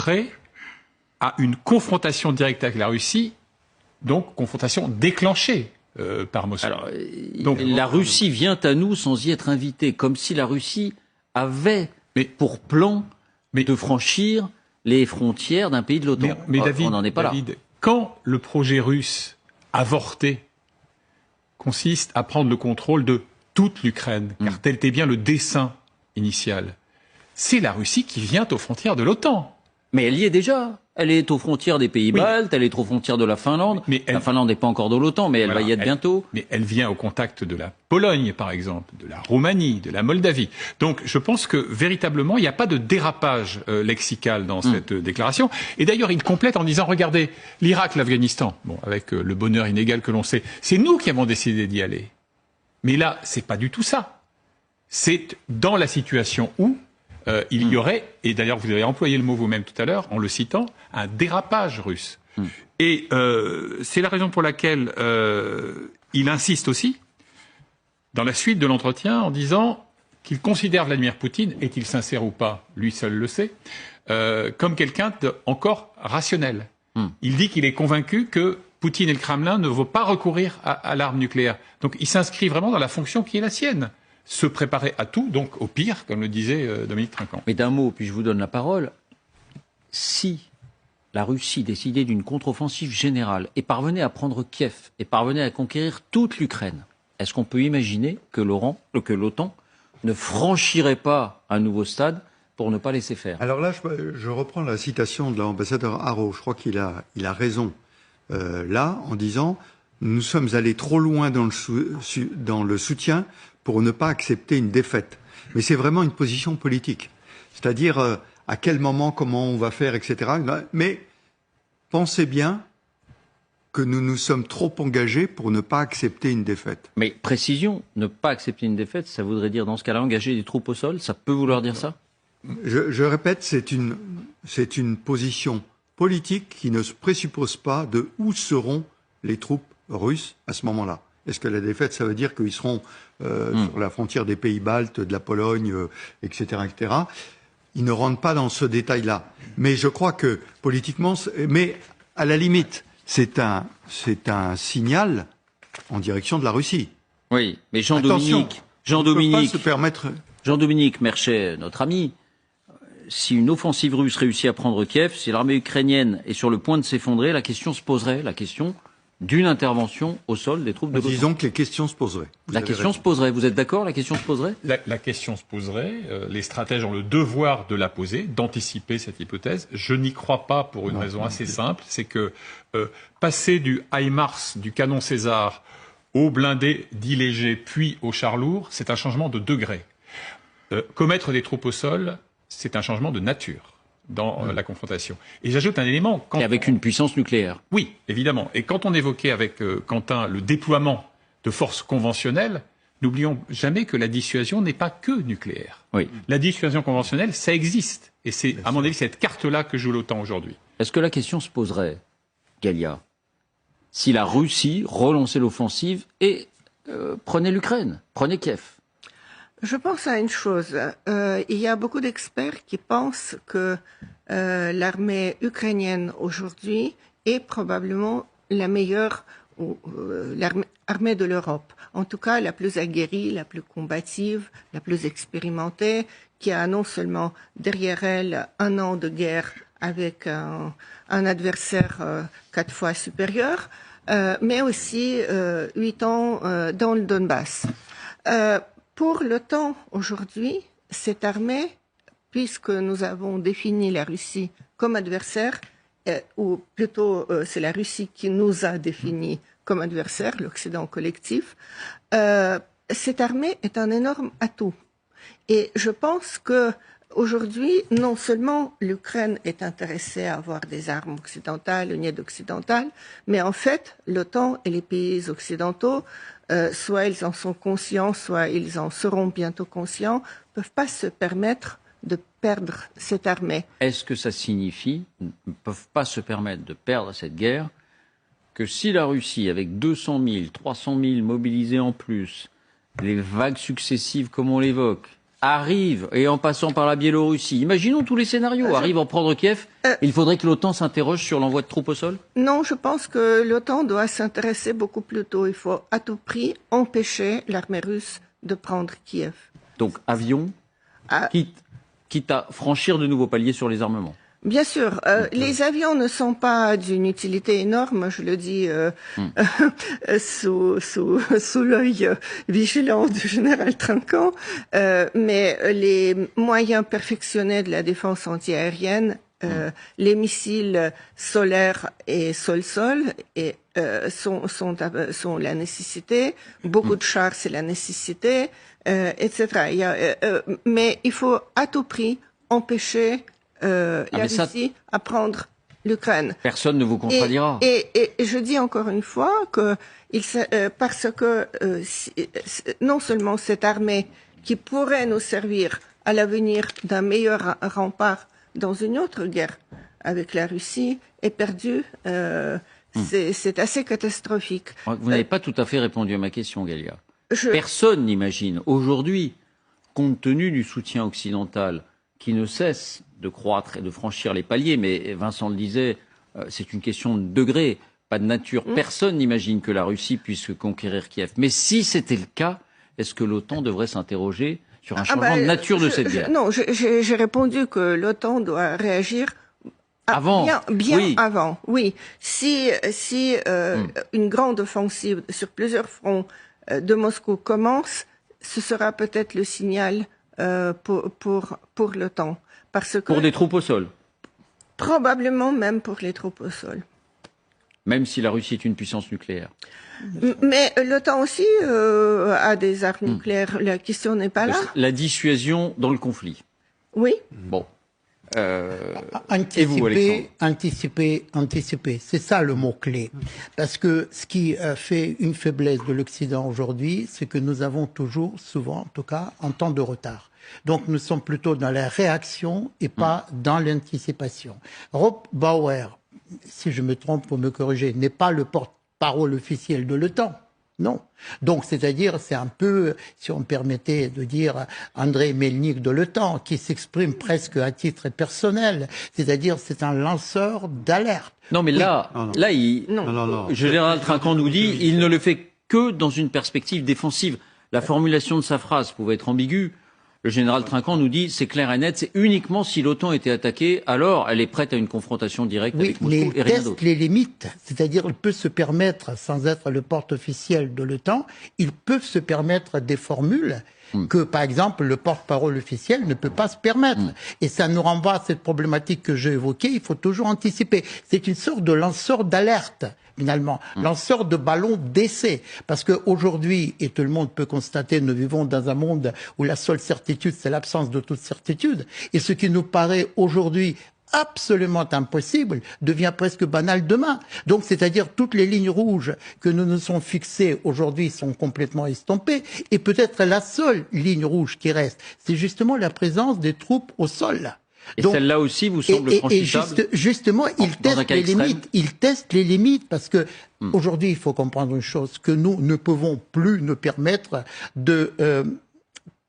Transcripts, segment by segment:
prêt à une confrontation directe avec la Russie, donc confrontation déclenchée par Moscou. Alors, donc, la Russie vient à nous sans y être invitée, comme si la Russie avait pour plan de franchir les frontières d'un pays de l'OTAN. Mais David, on n'en est pas là. Quand le projet russe avorté consiste à prendre le contrôle de toute l'Ukraine, car tel était bien le dessein initial, c'est la Russie qui vient aux frontières de l'OTAN. Mais elle y est déjà. Elle est aux frontières des pays baltes, elle est aux frontières de la Finlande. La Finlande n'est pas encore dans l'OTAN, mais elle va y être bientôt. Mais elle vient au contact de la Pologne, par exemple, de la Roumanie, de la Moldavie. Donc je pense que véritablement, il n'y a pas de dérapage lexical dans cette déclaration. Et d'ailleurs, il complète en disant, regardez, l'Irak, l'Afghanistan, bon, avec le bonheur inégal que l'on sait, c'est nous qui avons décidé d'y aller. Mais là, c'est pas du tout ça. C'est dans la situation où il y aurait, et d'ailleurs vous avez employé le mot vous-même tout à l'heure, en le citant, un dérapage russe. Et c'est la raison pour laquelle il insiste aussi, dans la suite de l'entretien, en disant qu'il considère Vladimir Poutine, est-il sincère ou pas, lui seul le sait, comme quelqu'un encore rationnel. Il dit qu'il est convaincu que Poutine et le Kremlin ne vont pas recourir à l'arme nucléaire. Donc il s'inscrit vraiment dans la fonction qui est la sienne. Se préparer à tout, donc au pire, comme le disait Dominique Trinquant. Mais d'un mot, puis je vous donne la parole, si la Russie décidait d'une contre-offensive générale et parvenait à prendre Kiev et parvenait à conquérir toute l'Ukraine, est-ce qu'on peut imaginer que l'OTAN ne franchirait pas un nouveau stade pour ne pas laisser faire? Alors là, je reprends la citation de l'ambassadeur Haro. Je crois qu'il a raison là en disant « Nous sommes allés trop loin dans le soutien pour ne pas accepter une défaite ». Mais c'est vraiment une position politique. C'est-à-dire à quel moment, comment on va faire, etc. Mais pensez bien que nous nous sommes trop engagés pour ne pas accepter une défaite. Mais précision, ne pas accepter une défaite, ça voudrait dire dans ce cas-là engager des troupes au sol? Ça peut vouloir dire ça? Je répète, c'est une position politique qui ne se présuppose pas de où seront les troupes russes à ce moment-là. Est-ce que la défaite, ça veut dire qu'ils seront sur la frontière des pays baltes, de la Pologne, etc., etc. Ils ne rentrent pas dans ce détail-là. Mais je crois que politiquement, mais à la limite, c'est un signal en direction de la Russie. Oui, mais Jean-Dominique Merchet, notre ami, si une offensive russe réussit à prendre Kiev, si l'armée ukrainienne est sur le point de s'effondrer, la question se poserait, la question d'une intervention au sol des troupes de l'OTAN. Disons que les questions se poseraient. La question se poserait. Vous êtes d'accord? La question se poserait? La question se poserait. Les stratèges ont le devoir de la poser, d'anticiper cette hypothèse. Je n'y crois pas pour une raison assez simple. C'est que passer du HIMARS, du canon César, au blindé dit léger, puis au char lourd, c'est un changement de degré. Commettre des troupes au sol, c'est un changement de nature dans la confrontation. Et j'ajoute un élément... Et avec une puissance nucléaire. Oui, évidemment. Et quand on évoquait avec Quentin le déploiement de forces conventionnelles, n'oublions jamais que la dissuasion n'est pas que nucléaire. Oui. La dissuasion conventionnelle, ça existe. Et c'est, à mon avis, cette carte-là que joue l'OTAN aujourd'hui. Est-ce que la question se poserait, Galia, si la Russie relançait l'offensive et prenait l'Ukraine, prenait Kiev? Je pense à une chose. Il y a beaucoup d'experts qui pensent que l'armée ukrainienne aujourd'hui est probablement la meilleure armée de l'Europe. En tout cas, la plus aguerrie, la plus combative, la plus expérimentée, qui a non seulement derrière elle 1 an de guerre avec un adversaire 4 fois supérieur, mais aussi 8 ans dans le Donbass. Pour l'OTAN, aujourd'hui, cette armée, puisque nous avons défini la Russie comme adversaire, ou plutôt c'est la Russie qui nous a définis comme adversaire, l'Occident collectif, cette armée est un énorme atout. Et je pense que aujourd'hui, non seulement l'Ukraine est intéressée à avoir des armes occidentales, une aide occidentale, mais en fait, l'OTAN et les pays occidentaux, soit ils en sont conscients, soit ils en seront bientôt conscients, ne peuvent pas se permettre de perdre cette armée. Est-ce que ça signifie, ne peuvent pas se permettre de perdre cette guerre, que si la Russie, avec 200 000, 300 000 mobilisés en plus, les vagues successives comme on l'évoque, arrive, et en passant par la Biélorussie, imaginons tous les scénarios, arrive à prendre Kiev, il faudrait que l'OTAN s'interroge sur l'envoi de troupes au sol? Non, je pense que l'OTAN doit s'intéresser beaucoup plus tôt. Il faut à tout prix empêcher l'armée russe de prendre Kiev. Donc avion, Ah. quitte à franchir de nouveaux paliers sur les armements. Bien sûr, les avions ne sont pas d'une utilité énorme, je le dis sous l'œil vigilant du général Trinquant, mais les moyens perfectionnés de la défense antiaérienne, les missiles solaires et sol-sol sont la nécessité, beaucoup de chars c'est la nécessité, etc. Mais il faut à tout prix empêcher la Russie à prendre l'Ukraine. Personne ne vous contredira. Et je dis encore une fois que parce que non seulement cette armée qui pourrait nous servir à l'avenir d'un meilleur rempart dans une autre guerre avec la Russie est perdue, c'est assez catastrophique. Vous n'avez pas tout à fait répondu à ma question, Galia. Personne n'imagine aujourd'hui, compte tenu du soutien occidental qui ne cesse de croître et de franchir les paliers, mais Vincent le disait, c'est une question de degré, pas de nature. Personne n'imagine que la Russie puisse conquérir Kiev. Mais si c'était le cas, est-ce que l'OTAN devrait s'interroger sur un changement de nature de cette guerre? Non, j'ai répondu que l'OTAN doit réagir avant, bien oui. avant. Oui, si une grande offensive sur plusieurs fronts de Moscou commence, ce sera peut-être le signal pour l'OTAN. Pour des troupes au sol? Probablement même pour les troupes au sol. Même si la Russie est une puissance nucléaire. Mais l'OTAN aussi a des armes nucléaires. La question n'est pas là. La dissuasion dans le conflit. Oui. Bon. Anticiper, et vous, Alexandre? Anticiper. C'est ça le mot-clé. Parce que ce qui fait une faiblesse de l'Occident aujourd'hui, c'est que nous avons toujours, souvent en tout cas, un temps de retard. Donc nous sommes plutôt dans la réaction et pas dans l'anticipation. Rob Bauer, si je me trompe, pour me corriger, n'est pas le porte-parole officiel de l'OTAN. Non. Donc, c'est-à-dire, c'est un peu, si on me permettait de dire, Andrei Melnik de l'OTAN, qui s'exprime presque à titre personnel. C'est-à-dire, c'est un lanceur d'alerte. Non, mais là, Non. Général Trinquant nous dit, il ne le fait que dans une perspective défensive. La formulation de sa phrase pouvait être ambiguë. Le général Trinquant nous dit, c'est clair et net, c'est uniquement si l'OTAN était attaquée, alors elle est prête à une confrontation directe avec Moscou et rien d'autre. Il teste les limites, c'est-à-dire il peut se permettre, sans être le porte officiel de l'OTAN, ils peuvent se permettre des formules que, par exemple, le porte-parole officiel ne peut pas se permettre. Et ça nous renvoie à cette problématique que j'ai évoquée, il faut toujours anticiper. C'est une sorte de lanceur d'alerte. Finalement, lanceur de ballons d'essai. Parce qu'aujourd'hui, et tout le monde peut constater, nous vivons dans un monde où la seule certitude, c'est l'absence de toute certitude. Et ce qui nous paraît aujourd'hui absolument impossible devient presque banal demain. Donc, c'est-à-dire toutes les lignes rouges que nous nous sommes fixées aujourd'hui sont complètement estompées. Et peut-être la seule ligne rouge qui reste, c'est justement la présence des troupes au sol. Et celle-là aussi vous semble franchissable? Et justement, il teste les limites parce que aujourd'hui, il faut comprendre une chose, que nous ne pouvons plus nous permettre de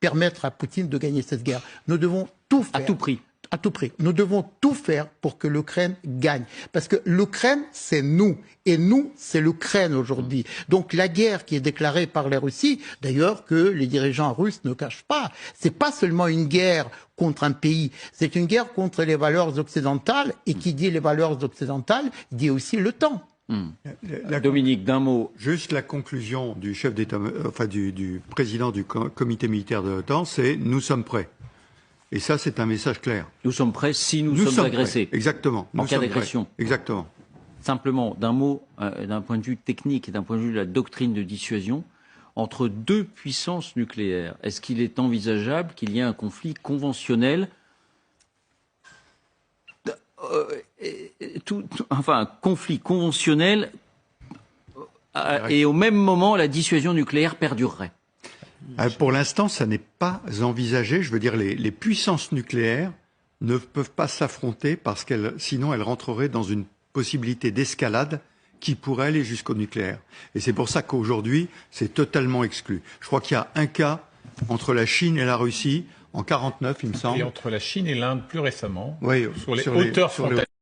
permettre à Poutine de gagner cette guerre. Nous devons tout faire. À tout prix. À tout prix. Nous devons tout faire pour que l'Ukraine gagne. Parce que l'Ukraine, c'est nous. Et nous, c'est l'Ukraine aujourd'hui. Donc la guerre qui est déclarée par la Russie, d'ailleurs que les dirigeants russes ne cachent pas, c'est pas seulement une guerre contre un pays, c'est une guerre contre les valeurs occidentales. Et qui dit les valeurs occidentales, dit aussi le temps. Dominique, d'un mot. Juste la conclusion du chef d'État, du président du comité militaire de l'OTAN, c'est « nous sommes prêts ». Et ça, c'est un message clair. Nous sommes prêts si nous sommes agressés. Prêts. Exactement. En cas d'agression. Exactement. Simplement, d'un mot, d'un point de vue technique et d'un point de vue de la doctrine de dissuasion, entre deux puissances nucléaires, est-ce qu'il est envisageable qu'il y ait un conflit conventionnel, un conflit conventionnel, et au même moment, la dissuasion nucléaire perdurerait? Pour l'instant, ça n'est pas envisagé. Je veux dire, les puissances nucléaires ne peuvent pas s'affronter parce sinon elles rentreraient dans une possibilité d'escalade qui pourrait aller jusqu'au nucléaire. Et c'est pour ça qu'aujourd'hui, c'est totalement exclu. Je crois qu'il y a un cas entre la Chine et la Russie en 49, il me semble. Et entre la Chine et l'Inde plus récemment, Oui, sur les hauteurs frontalières.